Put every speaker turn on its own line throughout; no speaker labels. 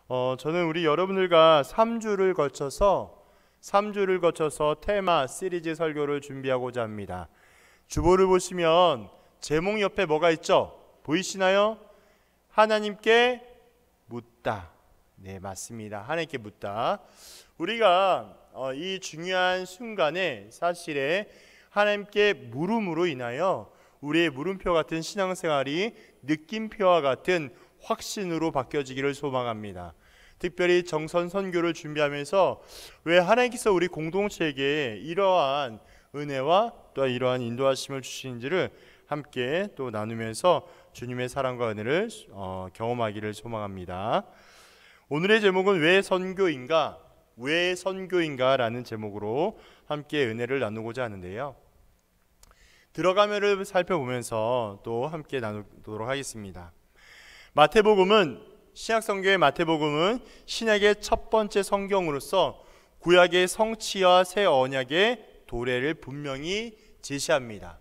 저는 우리 여러분들과 3주를 거쳐서 테마 시리즈 설교를 준비하고자 합니다. 주보를 보시면 제목 옆에 뭐가 있죠? 보이시나요? 하나님께 묻다. 네, 맞습니다. 하나님께 묻다. 우리가 이 중요한 순간에 사실에 하나님께 물음으로 인하여 우리의 물음표 같은 신앙생활이 느낌표와 같은 확신으로 바뀌어지기를 소망합니다. 특별히 정선 선교를 준비하면서 왜 하나님께서 우리 공동체에게 이러한 은혜와 또 이러한 인도하심을 주시는지를 함께 또 나누면서 주님의 사랑과 은혜를 경험하기를 소망합니다. 오늘의 제목은 왜 선교인가? 왜 선교인가? 라는 제목으로 함께 은혜를 나누고자 하는데요. 들어가면을 살펴보면서 또 함께 나누도록 하겠습니다. 신약성경의 마태복음은 신약의 첫 번째 성경으로서 구약의 성취와 새 언약의 도래를 분명히 제시합니다.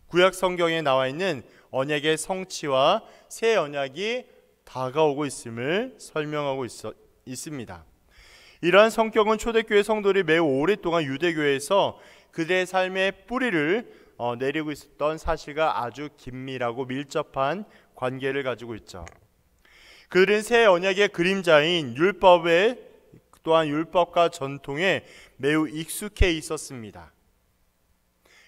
구약 성경에 나와 있는 언약의 성취와 새 언약이 다가오고 있음을 설명하고 있습니다. 이러한 성격은 초대교회 성도들이 매우 오랫동안 유대교회에서 그들의 삶의 뿌리를 내리고 있었던 사실과 아주 긴밀하고 밀접한 관계를 가지고 있죠. 그들은 새 언약의 그림자인 율법에 또한 율법과 전통에 매우 익숙해 있었습니다.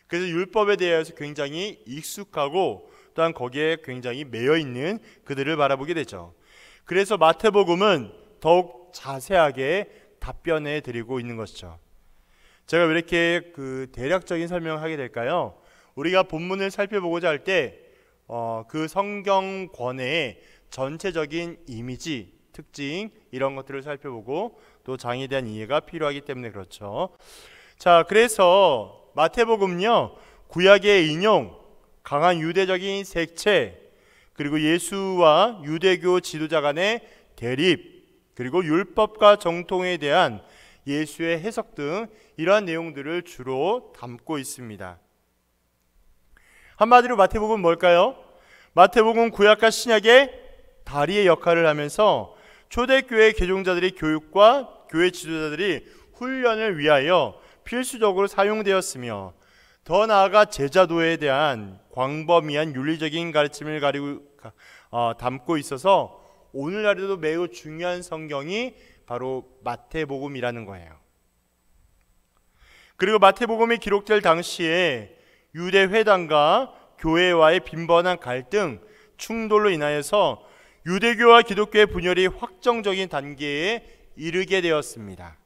그래서 율법에 대해서 굉장히 익숙하고 또한 거기에 굉장히 매여 있는 그들을 바라보게 되죠. 그래서 마태복음은 더욱 자세하게 답변해 드리고 있는 것이죠. 제가 왜 이렇게 대략적인 설명을 하게 될까요? 우리가 본문을 살펴보고자 할 때 그 성경권의 전체적인 이미지, 특징 이런 것들을 살펴보고 또 장에 대한 이해가 필요하기 때문에 그렇죠. 자, 그래서 마태복음은요, 구약의 인용, 강한 유대적인 색채, 그리고 예수와 유대교 지도자 간의 대립, 그리고 율법과 정통에 대한 예수의 해석 등 이러한 내용들을 주로 담고 있습니다. 한마디로 마태복음은 뭘까요? 마태복음은 구약과 신약의 다리의 역할을 하면서 초대교회 개종자들의 교육과 교회 지도자들이 훈련을 위하여 필수적으로 사용되었으며 더 나아가 제자도에 대한 광범위한 윤리적인 가르침을 담고 있어서 오늘날에도 매우 중요한 성경이 바로 마태복음이라는 거예요. 그리고 마태복음이 기록될 당시에 유대 회당과 교회와의 빈번한 갈등, 충돌로 인하여서 유대교와 기독교의 분열이 확정적인 단계에 이르게 되었습니다.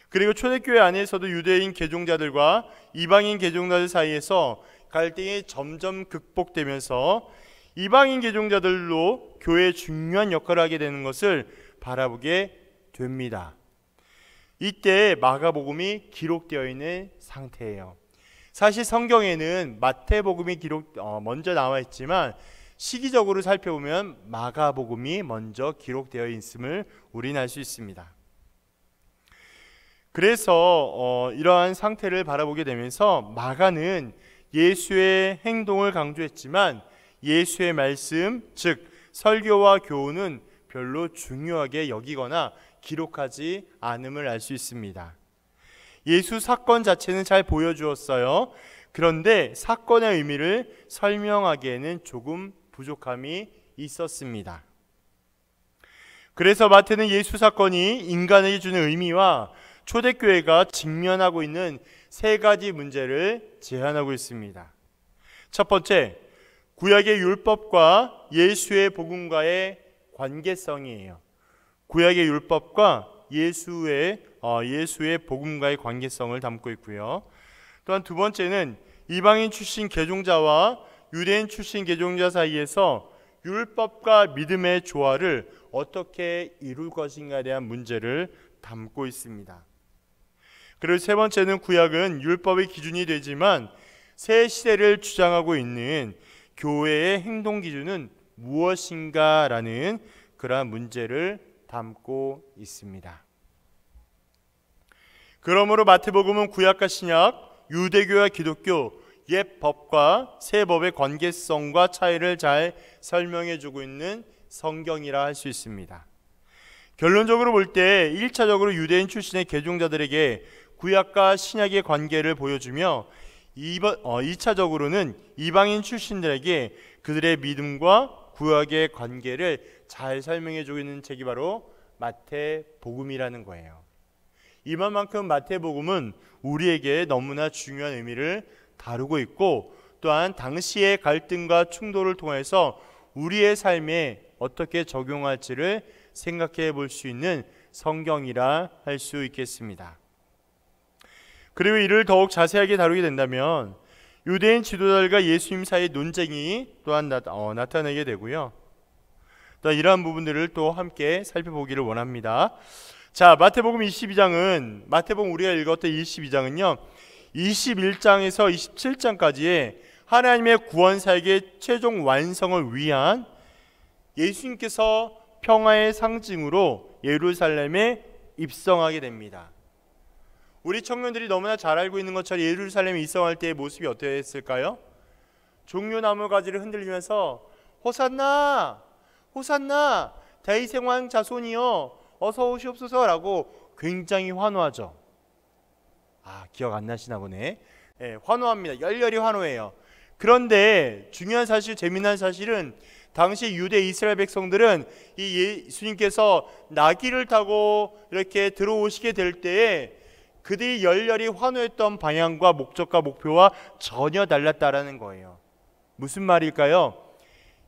그리고 초대교회 안에서도 유대인 개종자들과 이방인 개종자들 사이에서 갈등이 점점 극복되면서 이방인 개종자들로 교회의 중요한 역할을 하게 되는 것을 바라보게 됩니다. 이때 마가복음이 기록되어 있는 상태예요. 사실 성경에는 마태복음이 먼저 나와 있지만 시기적으로 살펴보면 마가복음이 먼저 기록되어 있음을 우리는 알 수 있습니다. 그래서 이러한 상태를 바라보게 되면서 마가는 예수의 행동을 강조했지만 예수의 말씀, 즉 설교와 교훈은 별로 중요하게 여기거나 기록하지 않음을 알 수 있습니다. 예수 사건 자체는 잘 보여주었어요. 그런데 사건의 의미를 설명하기에는 조금 부족함이 있었습니다. 그래서 마태는 예수 사건이 인간에게 주는 의미와 초대교회가 직면하고 있는 세 가지 문제를 제안하고 있습니다. 첫 번째, 구약의 율법과 예수의 복음과의 관계성이에요. 구약의 율법과 예수의 복음과의 관계성을 담고 있고요. 또한 두 번째는 이방인 출신 개종자와 유대인 출신 개종자 사이에서 율법과 믿음의 조화를 어떻게 이룰 것인가에 대한 문제를 담고 있습니다. 그리고 세 번째는 구약은 율법의 기준이 되지만 새 시대를 주장하고 있는 교회의 행동 기준은 무엇인가라는 그러한 문제를 담고 있습니다. 그러므로 마태복음은 구약과 신약, 유대교와 기독교, 옛 법과 새 법의 관계성과 차이를 잘 설명해주고 있는 성경이라 할 수 있습니다. 결론적으로 볼 때 1차적으로 유대인 출신의 개종자들에게 구약과 신약의 관계를 보여주며 2차적으로는 이방인 출신들에게 그들의 믿음과 구약의 관계를 잘 설명해주고 있는 책이 바로 마태복음이라는 거예요. 이만큼 마태복음은 우리에게 너무나 중요한 의미를 다루고 있고, 또한 당시의 갈등과 충돌을 통해서 우리의 삶에 어떻게 적용할지를 생각해 볼 수 있는 성경이라 할 수 있겠습니다. 그리고 이를 더욱 자세하게 다루게 된다면 유대인 지도자들과 예수님 사이의 논쟁이 또한 나타나게 되고요. 또 이러한 부분들을 또 함께 살펴보기를 원합니다. 자, 마태복음 22장은 마태복음 우리가 읽었던 22장은요 21장에서 27장까지의 하나님의 구원 사역의 최종 완성을 위한 예수님께서 평화의 상징으로 예루살렘에 입성하게 됩니다. 우리 청년들이 너무나 잘 알고 있는 것처럼 예루살렘에 입성할 때의 모습이 어땠을까요? 종려나무 가지를 흔들리면서 호산나 호산나 다윗의 왕 자손이여 어서 오시옵소서 라고 굉장히 환호하죠. 기억 안 나시나 보네. 환호합니다. 열렬히 환호해요. 그런데 중요한 사실, 재미난 사실은 당시 유대 이스라엘 백성들은 이 예수님께서 나귀를 타고 이렇게 들어오시게 될 때에 그들이 열렬히 환호했던 방향과 목적과 목표와 전혀 달랐다라는 거예요. 무슨 말일까요?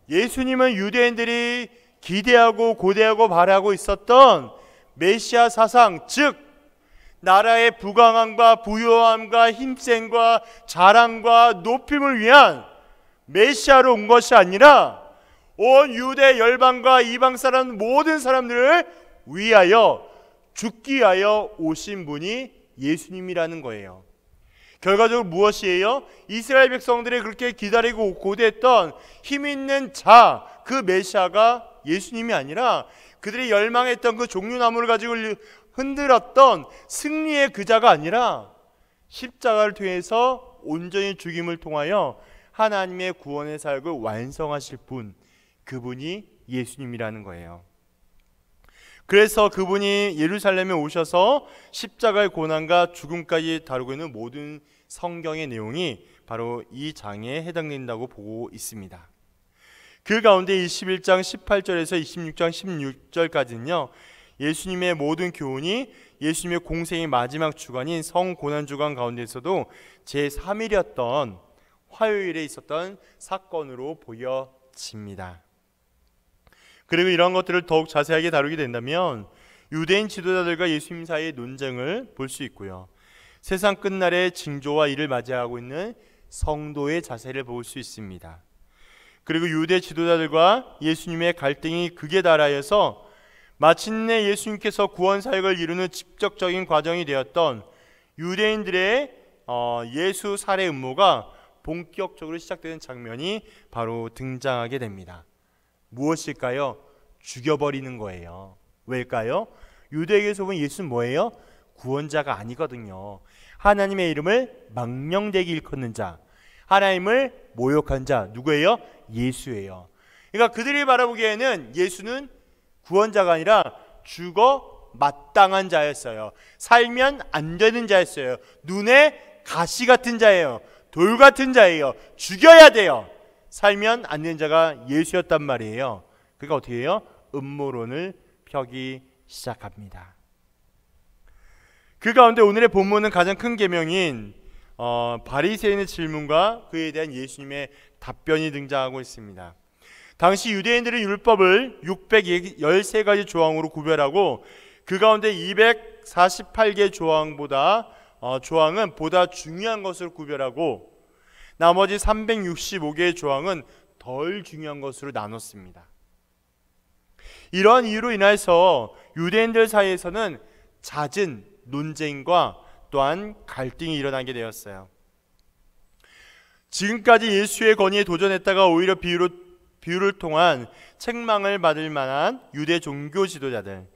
예수님은 유대인들이 기대하고 고대하고 바라고 있었던 메시아 사상, 즉 나라의 부강함과 부요함과 힘센과 자랑과 높임을 위한 메시아로 온 것이 아니라 온 유대 열방과 이방 사람 모든 사람들을 위하여 죽기 위하여 오신 분이 예수님이라는 거예요. 결과적으로 무엇이에요? 이스라엘 백성들이 그렇게 기다리고 고대했던 힘있는 자, 그 메시아가 예수님이 아니라 그들이 열망했던 그 종려나무를 가지고 흔들었던 승리의 그 자가 아니라 십자가를 통해서 온전히 죽임을 통하여 하나님의 구원의 사역을 완성하실 분, 그분이 예수님이라는 거예요. 그래서 그분이 예루살렘에 오셔서 십자가의 고난과 죽음까지 다루고 있는 모든 성경의 내용이 바로 이 장에 해당된다고 보고 있습니다. 그 가운데 21장 18절에서 26장 16절까지는요 예수님의 모든 교훈이 예수님의 공생의 마지막 주간인 성고난주간 가운데서도 제3일이었던 화요일에 있었던 사건으로 보여집니다. 그리고 이런 것들을 더욱 자세하게 다루게 된다면 유대인 지도자들과 예수님 사이의 논쟁을 볼 수 있고요, 세상 끝날의 징조와 이를 맞이하고 있는 성도의 자세를 볼 수 있습니다. 그리고 유대 지도자들과 예수님의 갈등이 극에 달하여서 마침내 예수님께서 구원 사역을 이루는 직접적인 과정이 되었던 유대인들의 예수 살해 음모가 본격적으로 시작되는 장면이 바로 등장하게 됩니다. 무엇일까요? 죽여버리는 거예요. 왜일까요? 유대에게서 보면 예수는 뭐예요? 구원자가 아니거든요. 하나님의 이름을 망령되게 일컫는 자, 하나님을 모욕한 자, 누구예요? 예수예요. 그러니까 그들이 바라보기에는 예수는 구원자가 아니라 죽어 마땅한 자였어요. 살면 안 되는 자였어요. 눈에 가시 같은 자예요. 돌 같은 자예요. 죽여야 돼요. 살면 안 되는 자가 예수였단 말이에요. 그러니까 어떻게 해요? 음모론을 펴기 시작합니다. 그 가운데 오늘의 본문은 가장 큰 계명인 바리새인의 질문과 그에 대한 예수님의 답변이 등장하고 있습니다. 당시 유대인들은 율법을 613가지 조항으로 구별하고 그 가운데 248개 조항은 보다 중요한 것으로 구별하고 나머지 365개의 조항은 덜 중요한 것으로 나눴습니다. 이러한 이유로 인해서 유대인들 사이에서는 잦은 논쟁과 또한 갈등이 일어나게 되었어요. 지금까지 예수의 권위에 도전했다가 오히려 비유를 통한 책망을 받을 만한 유대 종교 지도자들,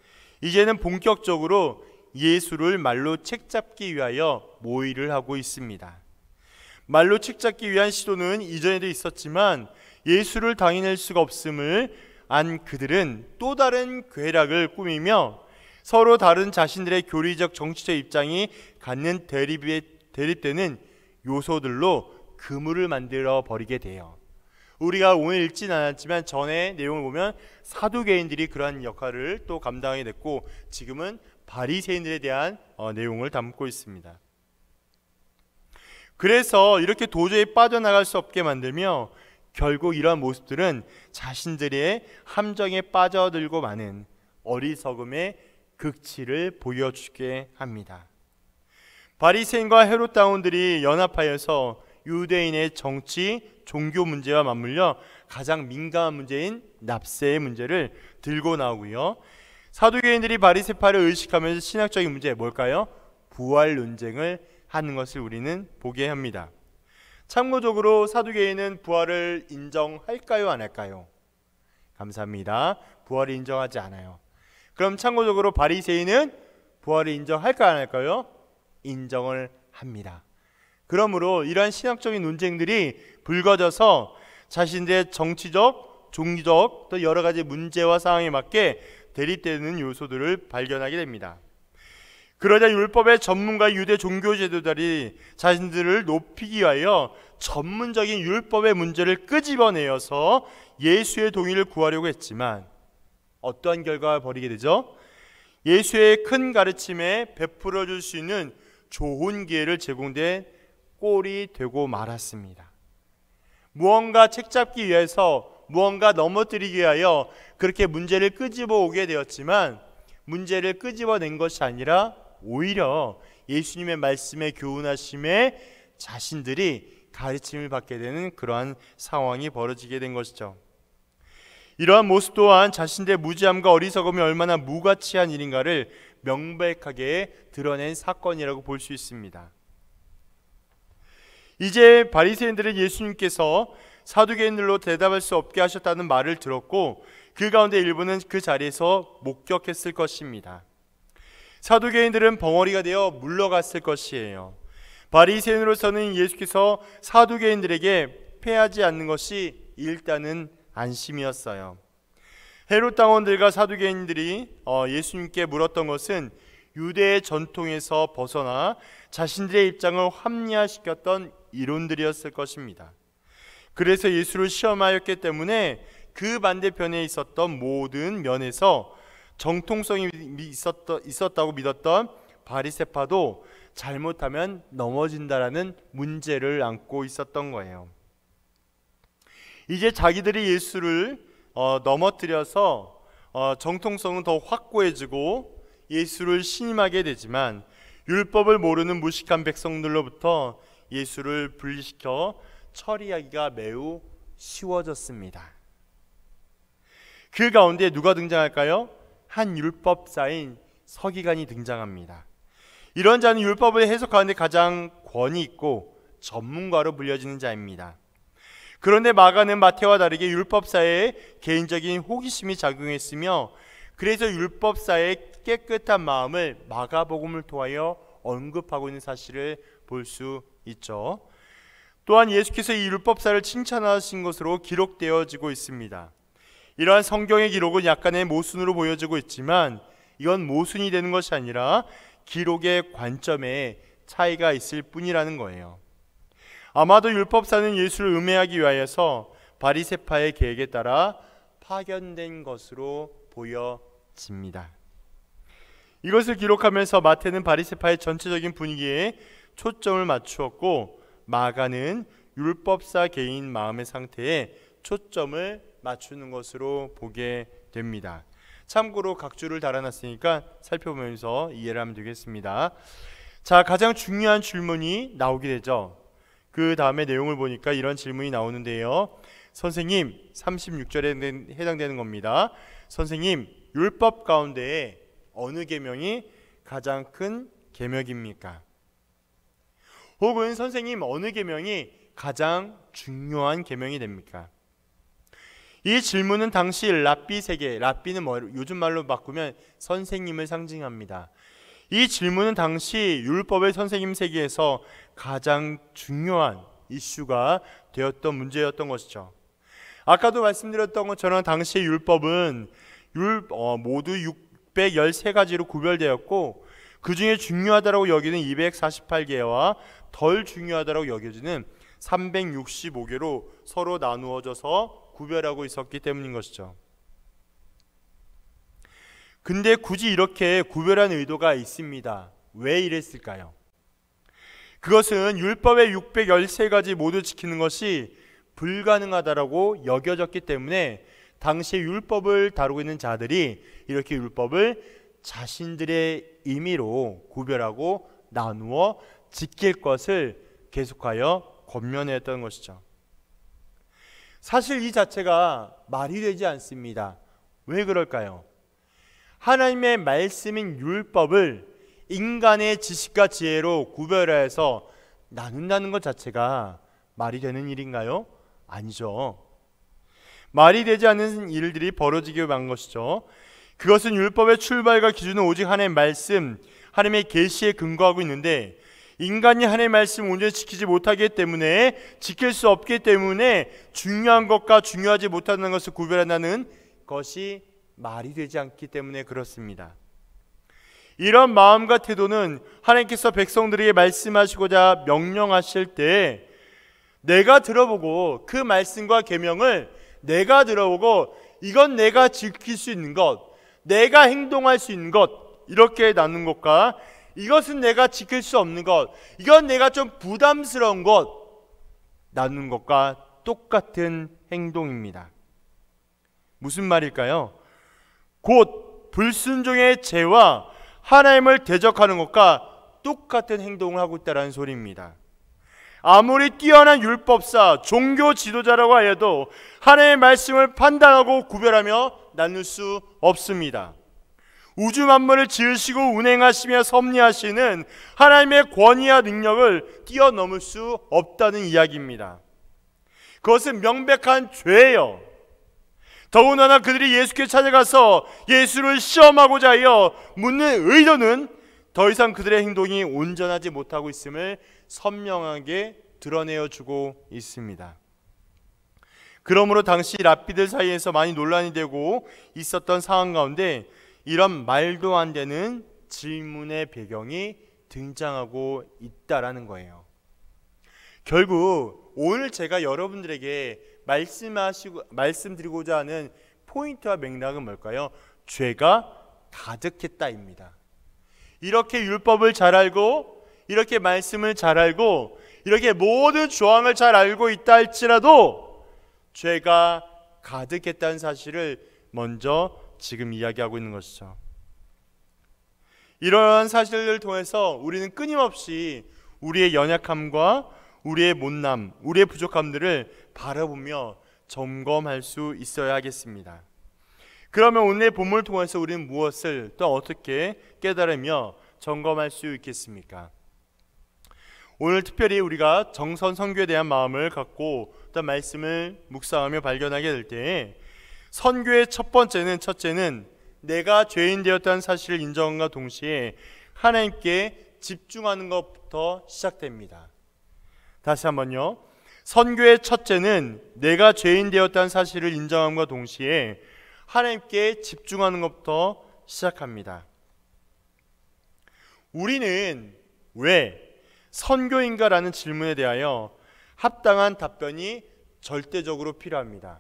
이제는 본격적으로 예수를 말로 책잡기 위하여 모의를 하고 있습니다. 말로 책잡기 위한 시도는 이전에도 있었지만 예수를 당해낼 수가 없음을 안 그들은 또 다른 괴락을 꾸미며 서로 다른 자신들의 교리적 정치적 입장이 갖는 대립되는 요소들로 그물을 만들어 버리게 돼요. 우리가 오늘 읽진 않았지만 전에 내용을 보면 사두개인들이 그러한 역할을 또 감당하게 됐고, 지금은 바리새인들에 대한 내용을 담고 있습니다. 그래서 이렇게 도저히 빠져나갈 수 없게 만들며 결국 이러한 모습들은 자신들의 함정에 빠져들고 마는 어리석음의 극치를 보여주게 합니다. 바리새인과 헤롯 당원들이 연합하여서 유대인의 정치, 종교 문제와 맞물려 가장 민감한 문제인 납세의 문제를 들고 나오고요. 사두개인들이 바리새파를 의식하면서 신학적인 문제 뭘까요? 부활 논쟁을 하는 것을 우리는 보게 합니다. 참고적으로 사두개인은 부활을 인정할까요, 안 할까요? 감사합니다. 부활을 인정하지 않아요. 그럼 참고적으로 바리새인은 부활을 인정할까요, 안 할까요? 인정을 합니다. 그러므로 이러한 신학적인 논쟁들이 불거져서 자신들의 정치적, 종교적 또 여러 가지 문제와 상황에 맞게 대립되는 요소들을 발견하게 됩니다. 그러자 율법의 전문가 유대 종교 지도자들이 자신들을 높이기 위하여 전문적인 율법의 문제를 끄집어내어서 예수의 동의를 구하려고 했지만 어떠한 결과를 벌이게 되죠? 예수의 큰 가르침에 베풀어 줄 수 있는 좋은 기회를 제공된 꼴이 되고 말았습니다. 무언가 책잡기 위해서, 무언가 넘어뜨리기 위하여 그렇게 문제를 끄집어 오게 되었지만 문제를 끄집어낸 것이 아니라 오히려 예수님의 말씀에 교훈하심에 자신들이 가르침을 받게 되는 그러한 상황이 벌어지게 된 것이죠. 이러한 모습 또한 자신들의 무지함과 어리석음이 얼마나 무가치한 일인가를 명백하게 드러낸 사건이라고 볼 수 있습니다. 이제 바리새인들은 예수님께서 사두개인들로 대답할 수 없게 하셨다는 말을 들었고 그 가운데 일부는 그 자리에서 목격했을 것입니다. 사두개인들은 벙어리가 되어 물러갔을 것이에요. 바리새인으로서는 예수께서 사두개인들에게 패하지 않는 것이 일단은 안심이었어요. 헤롯 당원들과 사두개인들이 예수님께 물었던 것은 유대의 전통에서 벗어나 자신들의 입장을 합리화시켰던 이론들이었을 것입니다. 그래서 예수를 시험하였기 때문에 그 반대편에 있었던 모든 면에서 정통성이 있었다고 믿었던 바리새파도 잘못하면 넘어진다라는 문제를 안고 있었던 거예요. 이제 자기들이 예수를 넘어뜨려서 정통성은 더 확고해지고 예수를 신임하게 되지만 율법을 모르는 무식한 백성들로부터 예수를 분리시켜 처리하기가 매우 쉬워졌습니다. 그 가운데 누가 등장할까요? 한 율법사인 서기관이 등장합니다. 이런 자는 율법을 해석하는데 가장 권위 있고 전문가로 불려지는 자입니다. 그런데 마가는 마태와 다르게 율법사에 개인적인 호기심이 작용했으며 그래서 율법사의 깨끗한 마음을 마가복음을 통하여 언급하고 있는 사실을 볼 수 있죠. 또한 예수께서 이 율법사를 칭찬하신 것으로 기록되어지고 있습니다. 이러한 성경의 기록은 약간의 모순으로 보여지고 있지만 이건 모순이 되는 것이 아니라 기록의 관점에 차이가 있을 뿐이라는 거예요. 아마도 율법사는 예수를 음해하기 위하여서 바리새파의 계획에 따라 파견된 것으로 보여집니다. 이것을 기록하면서 마태는 바리새파의 전체적인 분위기에 초점을 맞추었고 마가는 율법사 개인 마음의 상태에 초점을 맞추는 것으로 보게 됩니다. 참고로 각 줄을 달아놨으니까 살펴보면서 이해를 하면 되겠습니다. 자, 가장 중요한 질문이 나오게 되죠. 그 다음에 내용을 보니까 이런 질문이 나오는데요. 선생님, 36절에 해당되는 겁니다. 선생님, 율법 가운데 어느 계명이 가장 큰 계명입니까? 혹은 선생님, 어느 계명이 가장 중요한 계명이 됩니까? 이 질문은 당시 랍비 세계, 랍비는 요즘 말로 바꾸면 선생님을 상징합니다. 이 질문은 당시 율법의 선생님 세계에서 가장 중요한 이슈가 되었던 문제였던 것이죠. 아까도 말씀드렸던 것처럼 당시의 율법은 모두 613가지로 구별되었고, 그 중에 중요하다고 여기는 248개와 덜 중요하다고 여겨지는 365개로 서로 나누어져서 구별하고 있었기 때문인 것이죠. 근데 굳이 이렇게 구별한 의도가 있습니다. 왜 이랬을까요? 그것은 율법의 613가지 모두 지키는 것이 불가능하다라고 여겨졌기 때문에 당시의 율법을 다루고 있는 자들이 이렇게 율법을 자신들의 임의로 구별하고 나누어 지킬 것을 계속하여 권면했던 것이죠. 사실 이 자체가 말이 되지 않습니다. 왜 그럴까요? 하나님의 말씀인 율법을 인간의 지식과 지혜로 구별해서 나눈다는 것 자체가 말이 되는 일인가요? 아니죠. 말이 되지 않는 일들이 벌어지게 만 것이죠. 그것은 율법의 출발과 기준은 오직 하나님의 말씀, 하나님의 계시에 근거하고 있는데, 인간이 하나님의 말씀을 온전히 지키지 못하기 때문에, 지킬 수 없기 때문에 중요한 것과 중요하지 못하는 것을 구별한다는 것이 말이 되지 않기 때문에 그렇습니다. 이런 마음과 태도는 하나님께서 백성들에게 말씀하시고자 명령하실 때 내가 들어보고, 그 말씀과 계명을 내가 들어보고 이건 내가 지킬 수 있는 것, 내가 행동할 수 있는 것, 이렇게 나눈 것과 이것은 내가 지킬 수 없는 것, 이건 내가 좀 부담스러운 것, 나눈 것과 똑같은 행동입니다. 무슨 말일까요? 곧 불순종의 죄와 하나님을 대적하는 것과 똑같은 행동을 하고 있다는 소리입니다. 아무리 뛰어난 율법사, 종교 지도자라고 하여도 하나님의 말씀을 판단하고 구별하며 나눌 수 없습니다. 우주 만물을 지으시고 운행하시며 섭리하시는 하나님의 권위와 능력을 뛰어넘을 수 없다는 이야기입니다. 그것은 명백한 죄예요. 더군다나 그들이 예수께 찾아가서 예수를 시험하고자 하여 묻는 의도는 더 이상 그들의 행동이 온전하지 못하고 있음을 선명하게 드러내어 주고 있습니다. 그러므로 당시 랍비들 사이에서 많이 논란이 되고 있었던 상황 가운데 이런 말도 안 되는 질문의 배경이 등장하고 있다라는 거예요. 결국 오늘 제가 여러분들에게 말씀드리고자 하는 포인트와 맥락은 뭘까요? 죄가 가득했다입니다. 이렇게 율법을 잘 알고, 이렇게 말씀을 잘 알고, 이렇게 모든 조항을 잘 알고 있다 할지라도 죄가 가득했다는 사실을 먼저 지금 이야기하고 있는 것이죠. 이러한 사실을 통해서 우리는 끊임없이 우리의 연약함과 우리의 못남, 우리의 부족함들을 바라보며 점검할 수 있어야 하겠습니다. 그러면 오늘의 본문을 통해서 우리는 무엇을 또 어떻게 깨달으며 점검할 수 있겠습니까? 오늘 특별히 우리가 정선 선교에 대한 마음을 갖고 또 말씀을 묵상하며 발견하게 될 때, 선교의 첫째는 내가 죄인 되었다는 사실을 인정함과 동시에 하나님께 집중하는 것부터 시작됩니다. 다시 한번요. 선교의 첫째는 내가 죄인 되었다는 사실을 인정함과 동시에 하나님께 집중하는 것부터 시작합니다. 우리는 왜 선교인가라는 질문에 대하여 합당한 답변이 절대적으로 필요합니다.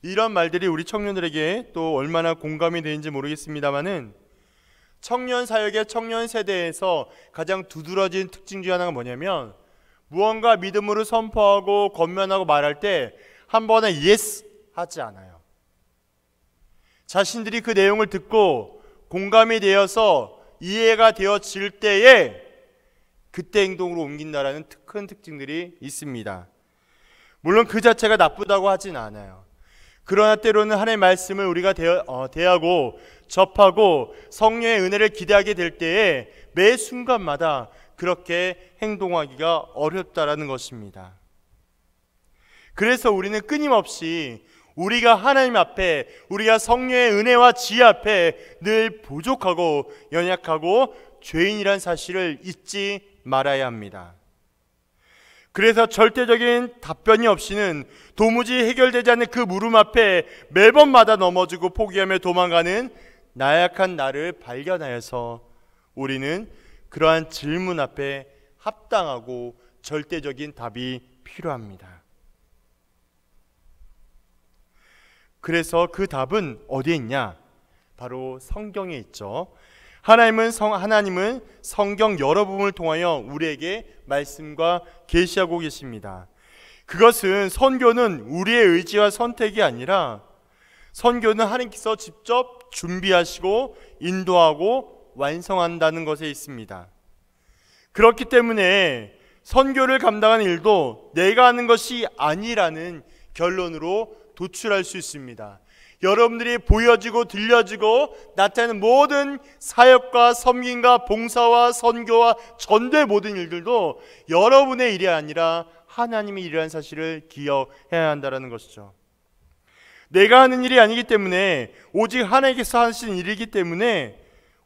이런 말들이 우리 청년들에게 또 얼마나 공감이 되는지 모르겠습니다만은, 청년 사역의 청년 세대에서 가장 두드러진 특징 중 하나가 뭐냐면, 무언가 믿음으로 선포하고 권면하고 말할 때 한 번에 yes 하지 않아요. 자신들이 그 내용을 듣고 공감이 되어서 이해가 되어질 때에 그때 행동으로 옮긴다라는 큰 특징들이 있습니다. 물론 그 자체가 나쁘다고 하진 않아요. 그러나 때로는 하나님의 말씀을 우리가 대하고 접하고 성령의 은혜를 기대하게 될 때에 매 순간마다 그렇게 행동하기가 어렵다라는 것입니다. 그래서 우리는 끊임없이 우리가 하나님 앞에, 우리가 성령의 은혜와 지혜 앞에 늘 부족하고 연약하고 죄인이란 사실을 잊지 말아야 합니다. 그래서 절대적인 답변이 없이는 도무지 해결되지 않는 그 물음 앞에 매번마다 넘어지고 포기하며 도망가는 나약한 나를 발견하여서 우리는 그러한 질문 앞에 합당하고 절대적인 답이 필요합니다. 그래서 그 답은 어디에 있냐? 바로 성경에 있죠. 하나님은 성경 여러 부분을 통하여 우리에게 말씀과 계시하고 계십니다. 그것은 선교는 우리의 의지와 선택이 아니라 선교는 하나님께서 직접 준비하시고 인도하고 완성한다는 것에 있습니다. 그렇기 때문에 선교를 감당하는 일도 내가 하는 것이 아니라는 결론으로 도출할 수 있습니다. 여러분들이 보여지고 들려지고 나타나는 모든 사역과 섬김과 봉사와 선교와 전도의 모든 일들도 여러분의 일이 아니라 하나님의 일이라는 사실을 기억해야 한다는 것이죠. 내가 하는 일이 아니기 때문에 오직 하나님께서 하시는 일이기 때문에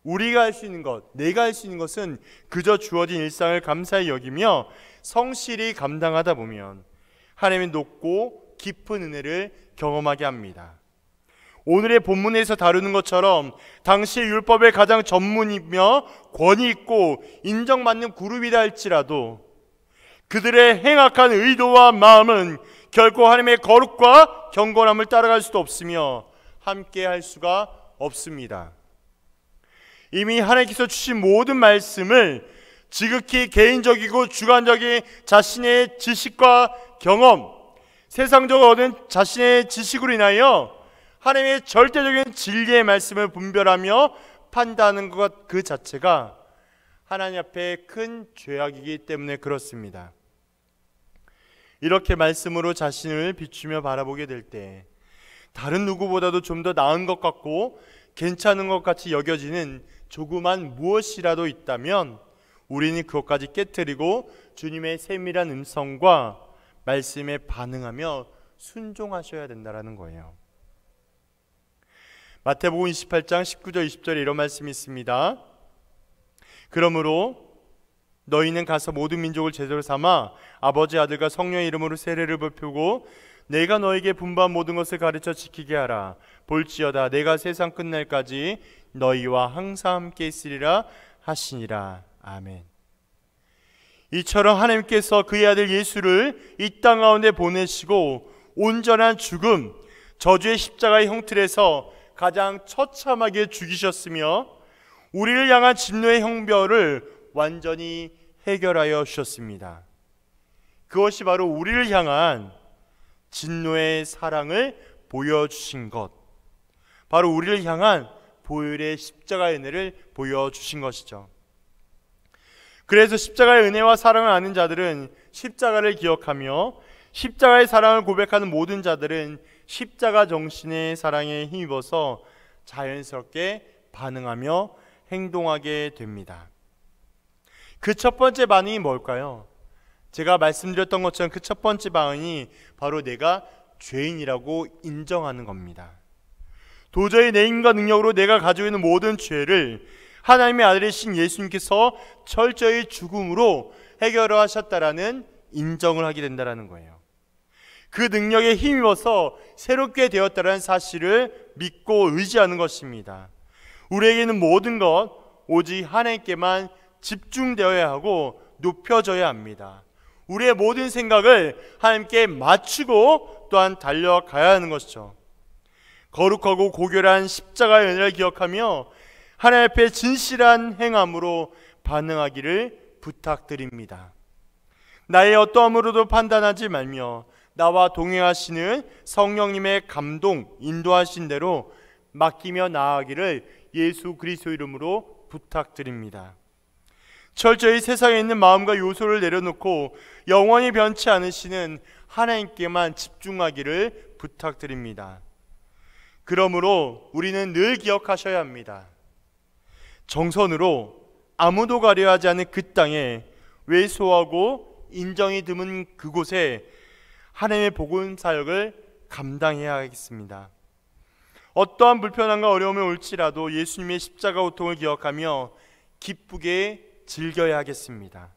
우리가 할 수 있는 것, 내가 할 수 있는 것은 그저 주어진 일상을 감사히 여기며 성실히 감당하다 보면 하나님의 높고 깊은 은혜를 경험하게 합니다. 오늘의 본문에서 다루는 것처럼 당시의 율법의 가장 전문이며 권위 있고 인정받는 그룹이다 할지라도 그들의 행악한 의도와 마음은 결코 하나님의 거룩과 경건함을 따라갈 수도 없으며 함께 할 수가 없습니다. 이미 하나님께서 주신 모든 말씀을 지극히 개인적이고 주관적인 자신의 지식과 경험, 세상적으로 얻은 자신의 지식으로 인하여 하나님의 절대적인 진리의 말씀을 분별하며 판단하는 것 그 자체가 하나님 앞에 큰 죄악이기 때문에 그렇습니다. 이렇게 말씀으로 자신을 비추며 바라보게 될 때 다른 누구보다도 좀 더 나은 것 같고 괜찮은 것 같이 여겨지는 조그만 무엇이라도 있다면 우리는 그것까지 깨트리고 주님의 세밀한 음성과 말씀에 반응하며 순종하셔야 된다는 거예요. 마태복음 28장 19절 20절에 이런 말씀이 있습니다. 그러므로 너희는 가서 모든 민족을 제자로 삼아 아버지 아들과 성령의 이름으로 세례를 베푸고 내가 너에게 분부한 모든 것을 가르쳐 지키게 하라. 볼지어다 내가 세상 끝날까지 너희와 항상 함께 있으리라 하시니라. 아멘. 이처럼 하나님께서 그의 아들 예수를 이 땅 가운데 보내시고 온전한 죽음, 저주의 십자가의 형틀에서 가장 처참하게 죽이셨으며 우리를 향한 진노의 형벌을 완전히 해결하여 주셨습니다. 그것이 바로 우리를 향한 진노의 사랑을 보여주신 것, 바로 우리를 향한 보혈의 십자가의 은혜를 보여주신 것이죠. 그래서 십자가의 은혜와 사랑을 아는 자들은 십자가를 기억하며 십자가의 사랑을 고백하는 모든 자들은 십자가 정신의 사랑에 힘입어서 자연스럽게 반응하며 행동하게 됩니다. 그 첫 번째 반응이 뭘까요? 제가 말씀드렸던 것처럼 그 첫 번째 반응이 바로 내가 죄인이라고 인정하는 겁니다. 도저히 내 힘과 능력으로 내가 가지고 있는 모든 죄를 하나님의 아들이신 예수님께서 철저히 죽음으로 해결하셨다라는 인정을 하게 된다는 거예요. 그 능력에 힘입어서 새롭게 되었다는 사실을 믿고 의지하는 것입니다. 우리에게는 모든 것 오직 하나님께만 집중되어야 하고 높여져야 합니다. 우리의 모든 생각을 하나님께 맞추고 또한 달려가야 하는 것이죠. 거룩하고 고결한 십자가의 은혜를 기억하며 하나님 앞에 진실한 행함으로 반응하기를 부탁드립니다. 나의 어떠함으로도 판단하지 말며 나와 동행하시는 성령님의 감동, 인도하신 대로 맡기며 나아가기를 예수 그리스도 이름으로 부탁드립니다. 철저히 세상에 있는 마음과 요소를 내려놓고 영원히 변치 않으시는 하나님께만 집중하기를 부탁드립니다. 그러므로 우리는 늘 기억하셔야 합니다. 정선으로 아무도 가려 하지 않은 그 땅에 왜소하고 인정이 드문 그곳에 하나님의 복음 사역을 감당해야 하겠습니다. 어떠한 불편함과 어려움이 올지라도 예수님의 십자가 고통을 기억하며 기쁘게 즐겨야 하겠습니다.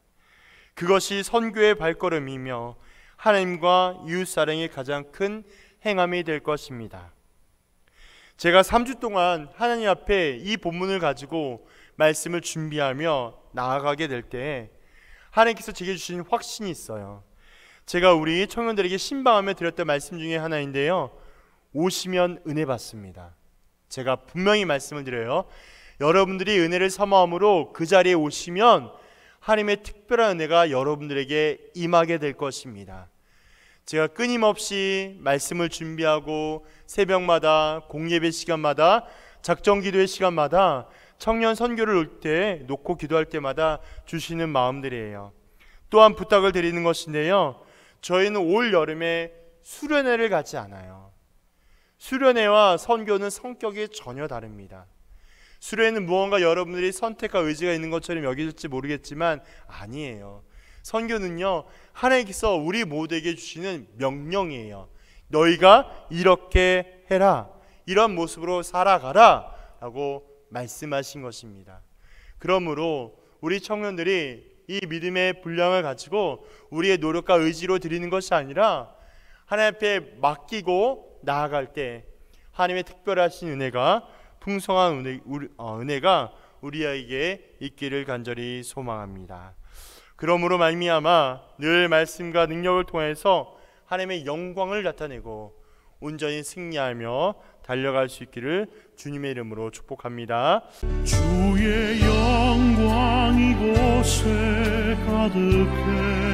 그것이 선교의 발걸음이며 하나님과 이웃사랑의 가장 큰 행함이 될 것입니다. 제가 3주 동안 하나님 앞에 이 본문을 가지고 말씀을 준비하며 나아가게 될 때 하나님께서 제게 주신 확신이 있어요. 제가 우리 청년들에게 신방하며 드렸던 말씀 중에 하나인데요, 오시면 은혜 받습니다. 제가 분명히 말씀을 드려요. 여러분들이 은혜를 사모함으로 그 자리에 오시면 하나님의 특별한 은혜가 여러분들에게 임하게 될 것입니다. 제가 끊임없이 말씀을 준비하고 새벽마다 공예배 시간마다 작정기도의 시간마다 청년 선교를 올 때 놓고 기도할 때마다 주시는 마음들이에요. 또한 부탁을 드리는 것인데요, 저희는 올 여름에 수련회를 가지 않아요. 수련회와 선교는 성격이 전혀 다릅니다. 수련회는 무언가 여러분들이 선택과 의지가 있는 것처럼 여기실지 모르겠지만 아니에요. 선교는요, 하나님께서 우리 모두에게 주시는 명령이에요. 너희가 이렇게 해라, 이런 모습으로 살아가라 라고 말씀하신 것입니다. 그러므로 우리 청년들이 이 믿음의 분량을 가지고 우리의 노력과 의지로 드리는 것이 아니라 하나님 앞에 맡기고 나아갈 때 하나님의 특별하신 은혜가, 풍성한 은혜가 우리에게 있기를 간절히 소망합니다. 그러므로 말미암아 늘 말씀과 능력을 통해서 하나님의 영광을 나타내고 온전히 승리하며 달려갈 수 있기를 주님의 이름으로 축복합니다.
주의 영광 이곳에 가득해